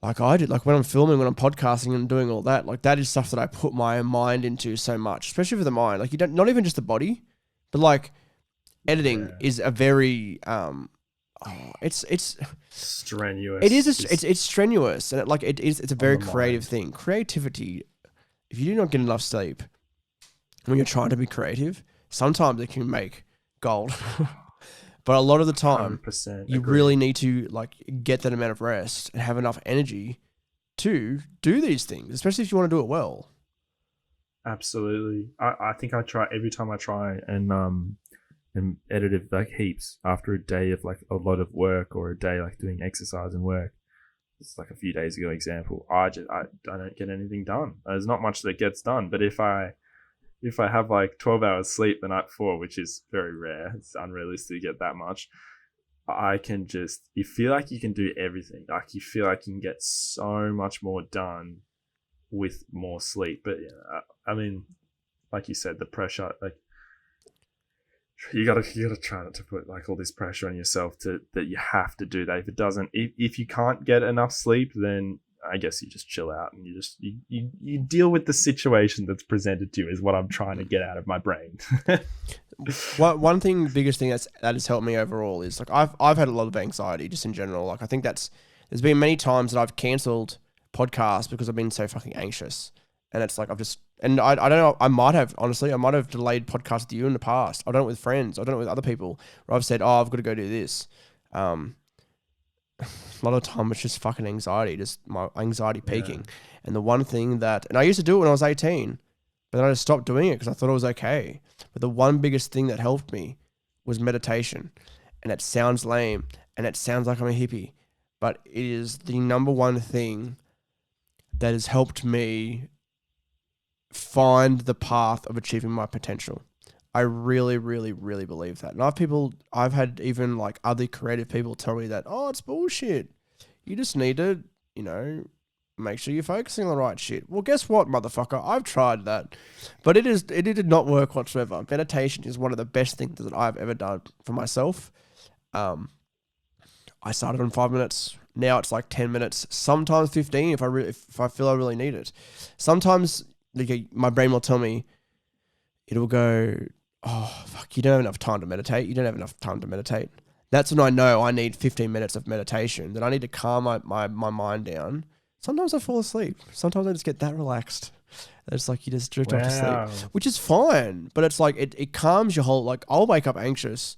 like I did, like when I'm filming, when I'm podcasting and doing all that, like that is stuff that I put my mind into so much, especially for the mind. Like you don't, not even just the body, but like editing is a very, it's strenuous. It is, it's strenuous, and it's a very creative thing. Creativity, if you do not get enough sleep when you're trying to be creative, sometimes it can make gold. But a lot of the time, you really need to like get that amount of rest and have enough energy to do these things, especially if you want to do it well. Absolutely. I think I try every time I try and edit it like heaps after a day of like a lot of work or a day like doing exercise and work. It's like a few days ago example. I don't get anything done. There's not much that gets done. But if I have like 12 hours sleep the night before, which is very rare, it's unrealistic to get that much, I can just, you feel like you can do everything. Like you feel like you can get so much more done with more sleep. But yeah, I mean, like you said, the pressure, like you gotta try not to put like all this pressure on yourself that you have to do that. If it doesn't, if you can't get enough sleep, then I guess you just chill out and you deal with the situation that's presented to you is what I'm trying to get out of my brain. One thing, biggest thing that has helped me overall is like I've had a lot of anxiety just in general. Like I think there's been many times that I've cancelled podcasts because I've been so fucking anxious, and it's like I don't know, I might have delayed podcasts with you in the past. I've done it with friends. I've done it with other people where I've said, oh, I've got to go do this. A lot of the time it's just fucking anxiety, just my anxiety peaking. Yeah. And the one thing and I used to do it when I was 18, but then I just stopped doing it because I thought it was okay. But the one biggest thing that helped me was meditation. And it sounds lame and it sounds like I'm a hippie, but it is the number one thing that has helped me find the path of achieving my potential. I really, really, really believe that. And I've had even like other creative people tell me that, oh, it's bullshit. You just need to, make sure you're focusing on the right shit. Well, guess what, motherfucker? I've tried that, but it did not work whatsoever. Meditation is one of the best things that I've ever done for myself. I started on 5 minutes. Now it's like 10 minutes, sometimes 15 if I feel I really need it. Sometimes my brain will tell me, it'll go, oh, fuck, you don't have enough time to meditate. You don't have enough time to meditate. That's when I know I need 15 minutes of meditation, that I need to calm my mind down. Sometimes I fall asleep. Sometimes I just get that relaxed. It's like you just drift off to sleep, which is fine. But it's like, it calms your whole, like I'll wake up anxious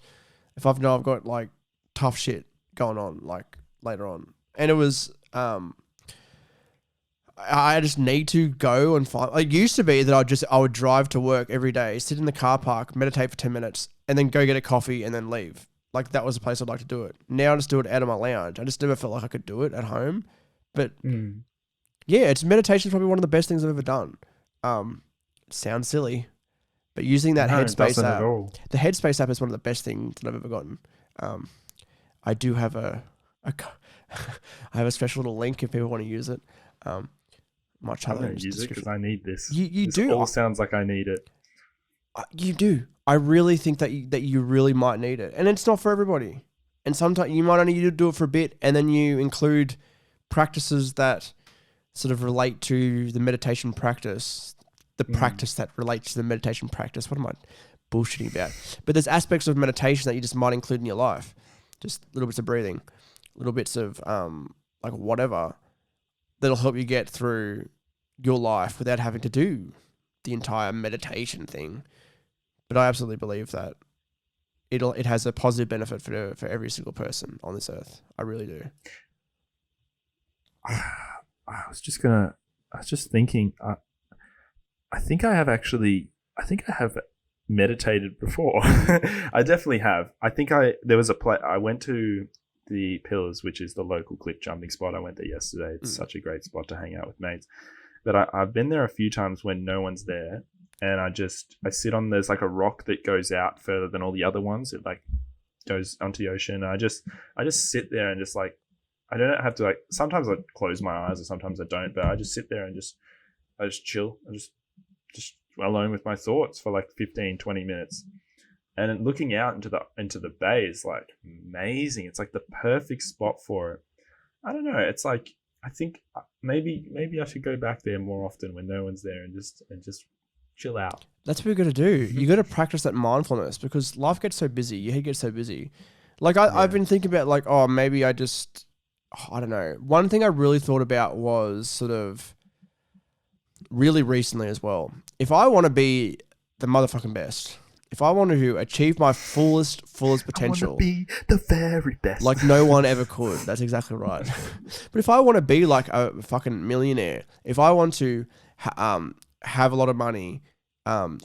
if I've got like tough shit going on, like later on. And it was, I just need to go and find. It used to be that I would drive to work every day, sit in the car park, meditate for 10 minutes, and then go get a coffee and then leave. Like that was the place I'd like to do it. Now I just do it out of my lounge. I just never felt like I could do it at home. But yeah, meditation is probably one of the best things I've ever done. It sounds silly, but using that Headspace app, the Headspace app is one of the best things that I've ever gotten. I do have I have a special little link if people want to use it. Much I'm going to use it because I need this. You do. All sounds like I need it. You do. I really think that you really might need it, and it's not for everybody. And sometimes you might only need to do it for a bit, and then you include practices that sort of relate to the meditation practice, the practice that relates to the meditation practice. What am I bullshitting about? But there's aspects of meditation that you just might include in your life, just little bits of breathing, little bits of like whatever, that'll help you get through your life without having to do the entire meditation thing. But I absolutely believe that it has a positive benefit for every single person on this earth. I really do. I was just thinking, I think I have meditated before. I definitely have. I think I went to the Pillars, which is the local cliff jumping spot. I went there yesterday. It's such a great spot to hang out with mates. But I've been there a few times when no one's there, and I sit on, there's like a rock that goes out further than all the other ones. It like goes onto the ocean. And I just sit there and just like, I don't have to like, sometimes I close my eyes or sometimes I don't, but I just sit there and I just chill. I just alone with my thoughts for like 15, 20 minutes. And then looking out into the bay is like amazing. It's like the perfect spot for it. I don't know. It's like, I think maybe I should go back there more often when no one's there and just chill out. That's what you got to do. You got to practice that mindfulness because life gets so busy. Your head gets so busy. Like I've been thinking about like, oh, maybe I don't know. One thing I really thought about was sort of really recently as well. If I want to be the motherfucking best, if I want to achieve my fullest potential, I want to be the very best. Like no one ever could. That's exactly right. But if I want to be like a fucking millionaire, if I want to have a lot of money,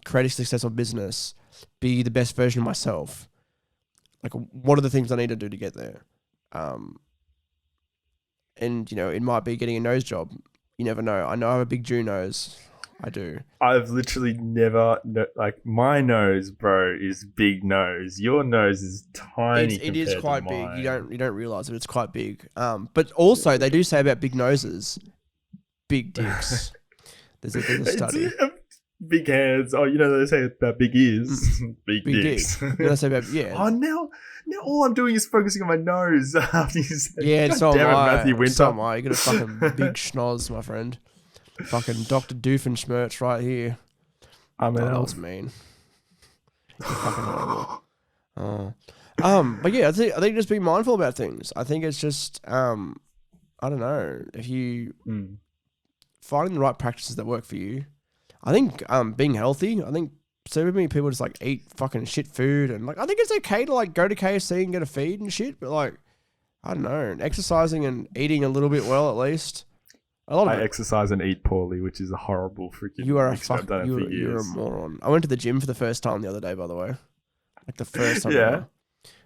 create a successful business, be the best version of myself, like what are the things I need to do to get there? And you know, it might be getting a nose job. You never know. I know I have a big Jew nose. I do. I've literally never like my nose, bro, is big nose. Your nose is tiny. It is quite big. You don't realize it. It's quite big. But also they do say about big noses, big dicks. There's a study. Big hands. Oh, you know they say about big ears, big dicks. They say about Oh, now all I'm doing is focusing on my nose. Yeah, God so damn am it, I. Matthew Winter. So am I. You got a fucking big schnoz, my friend. Fucking Dr. Doofenshmirtz right here. I'm that was mean. You're fucking horrible. But yeah, I think just be mindful about things. I think it's just I don't know, if you finding the right practices that work for you. I think being healthy, I think so many people just like eat fucking shit food and like I think it's okay to like go to KFC and get a feed and shit, but like I don't know, exercising and eating a little bit well at least. I exercise and eat poorly, which is a horrible freaking. You're a moron. I went to the gym for the first time the other day, by the way. Like the first time ever.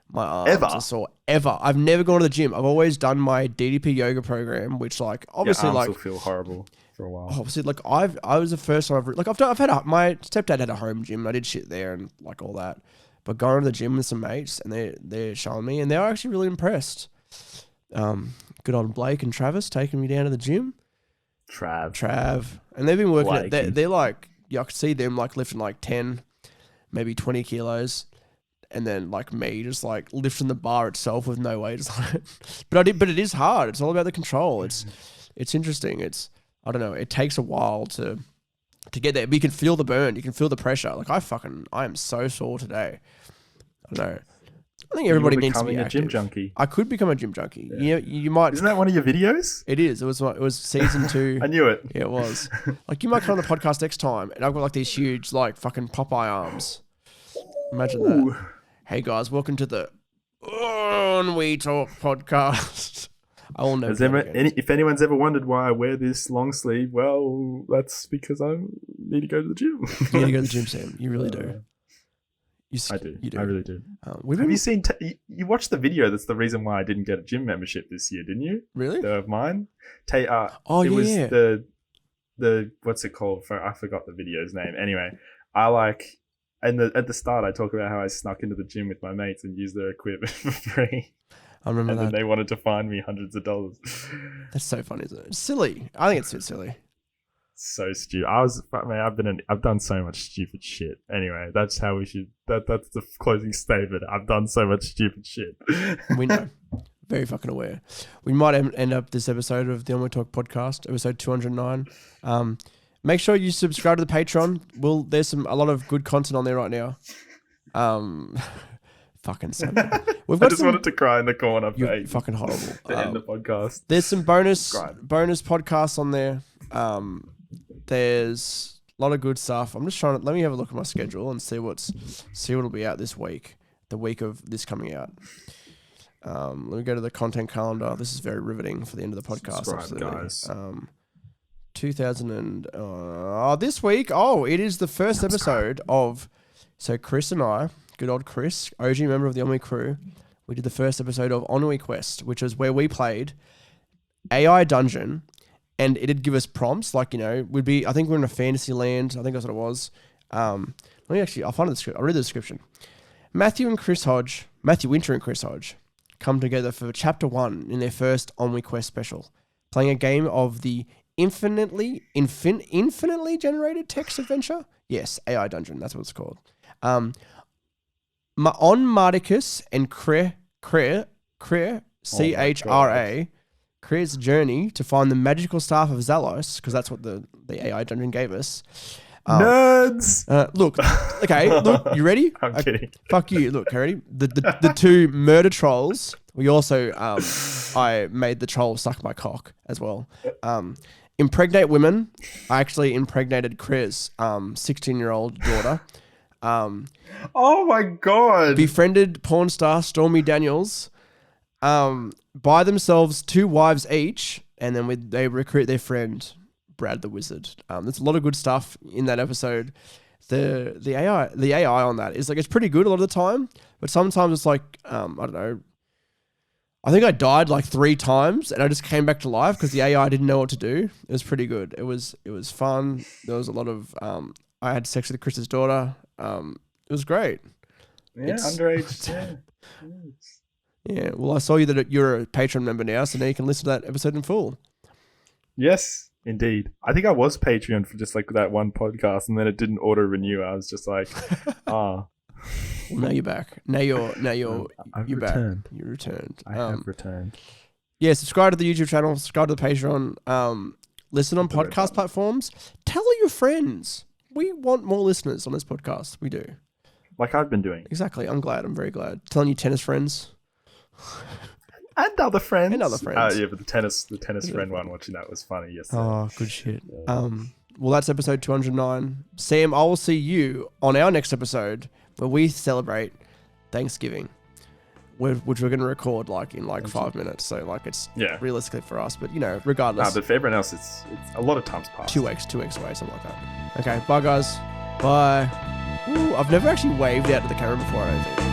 My arms are sore. Ever. I've never gone to the gym. I've always done my DDP yoga program, which like obviously your arms like will feel horrible for a while. Obviously, like I was the first time my stepdad had a home gym. And I did shit there and like all that. But going to the gym with some mates and they're showing me and they're actually really impressed. Good old Blake and Travis taking me down to the gym. Trav. And they've been working it. They're like, I could see them like lifting like 10, maybe 20 kilos. And then like me just like lifting the bar itself with no weights on it. But it is hard. It's all about the control. It's interesting. I don't know. It takes a while to get there. But you can feel the burn. You can feel the pressure. Like I am so sore today. I don't know. I think everybody needs to be active. A gym junkie. I could become a gym junkie. Yeah, you might. Isn't that one of your videos? It is. It was season 2. I knew it. Yeah, it was. Like you might come on the podcast next time, and I've got like these huge, like fucking Popeye arms. Imagine that. Hey guys, welcome to the Ennui Talk podcast. I will know. If anyone's ever wondered why I wear this long sleeve, well, that's because I need to go to the gym. You need to go to the gym, Sam. You really do. I do. I really do. Have you seen? You watched the video. That's the reason why I didn't get a gym membership this year, didn't you? Really? Of mine. It was the what's it called? I forgot the video's name. Anyway, I like. And at the start, I talk about how I snuck into the gym with my mates and used their equipment for free. I remember that. And then they wanted to fine me hundreds of dollars. That's so funny, isn't it? It's silly. I think it's a bit silly. So stupid. I've done so much stupid shit. Anyway, that's how we should. That's the closing statement. I've done so much stupid shit. We know. Very fucking aware. We might end up this episode of the Ennui Talk podcast, episode 209. Make sure you subscribe to the Patreon. There's a lot of good content on there right now. Fucking so. I just wanted to cry in the corner. You're fucking horrible. To end the podcast. There's some bonus podcasts on there. There's a lot of good stuff. I'm just let me have a look at my schedule and see what'll be out this week. The week of this coming out. Let me go to the content calendar. This is very riveting for the end of the podcast. Subscribe, guys. 2000 this week. Oh, it is the first episode of. So Chris and I, good old Chris, OG member of the Ennui crew, we did the first episode of Ennui Quest, which is where we played AI Dungeon, and it'd give us prompts like I think we're in a fantasy land. I think that's what it was. I'll find the script. I'll read the description. Matthew Winter and Chris Hodge come together for chapter 1 in their first Ennui Quest special, playing a game of the infinitely generated text adventure. Yes, AI Dungeon. That's what it's called. On Marticus and Chra, Chra, Chra's journey to find the magical staff of Zalos, because that's what the AI Dungeon gave us. Nerds. Look, you ready? I'm kidding. Fuck you. Look, ready? The two murder trolls. We also, I made the troll suck my cock as well. Impregnate women. I actually impregnated Chris, 16-year-old daughter. Oh my god. Befriended porn star Stormy Daniels. Buy themselves 2 wives each, and then they recruit their friend Brad the Wizard. There's a lot of good stuff in that episode. The AI on that is like, it's pretty good a lot of the time, but sometimes it's like, I don't know. I think I died like 3 times and I just came back to life because the AI didn't know what to do. It was pretty good. It was fun. There was a lot of I had sex with Chris's daughter. It was great. Yeah, underage. Yeah. Yeah. Well, I saw you that you're a Patreon member now, so now you can listen to that episode in full. Yes, indeed. I think I was Patreon for just like that one podcast, and then it didn't auto renew. I was just like, Well, now you're back. Now you're I've returned. Back. You returned. I have returned. Yeah, subscribe to the YouTube channel. Subscribe to the Patreon. Listen on podcast platforms. Tell all your friends. We want more listeners on this podcast. We do. Like I've been doing. Exactly. I'm glad. I'm very glad. Telling your tennis friends. And other friends. Yeah, but the tennis friend one watching that was funny yesterday. Oh, good shit. Well, that's episode 209. Sam, I will see you on our next episode where we celebrate Thanksgiving, which we're going to record like in 5 minutes. So like it's realistically for us, but regardless. But for everyone else, it's a lot of times past. 2 weeks away, something like that. Okay, bye guys. Bye. Ooh, I've never actually waved out to the camera before, I don't think.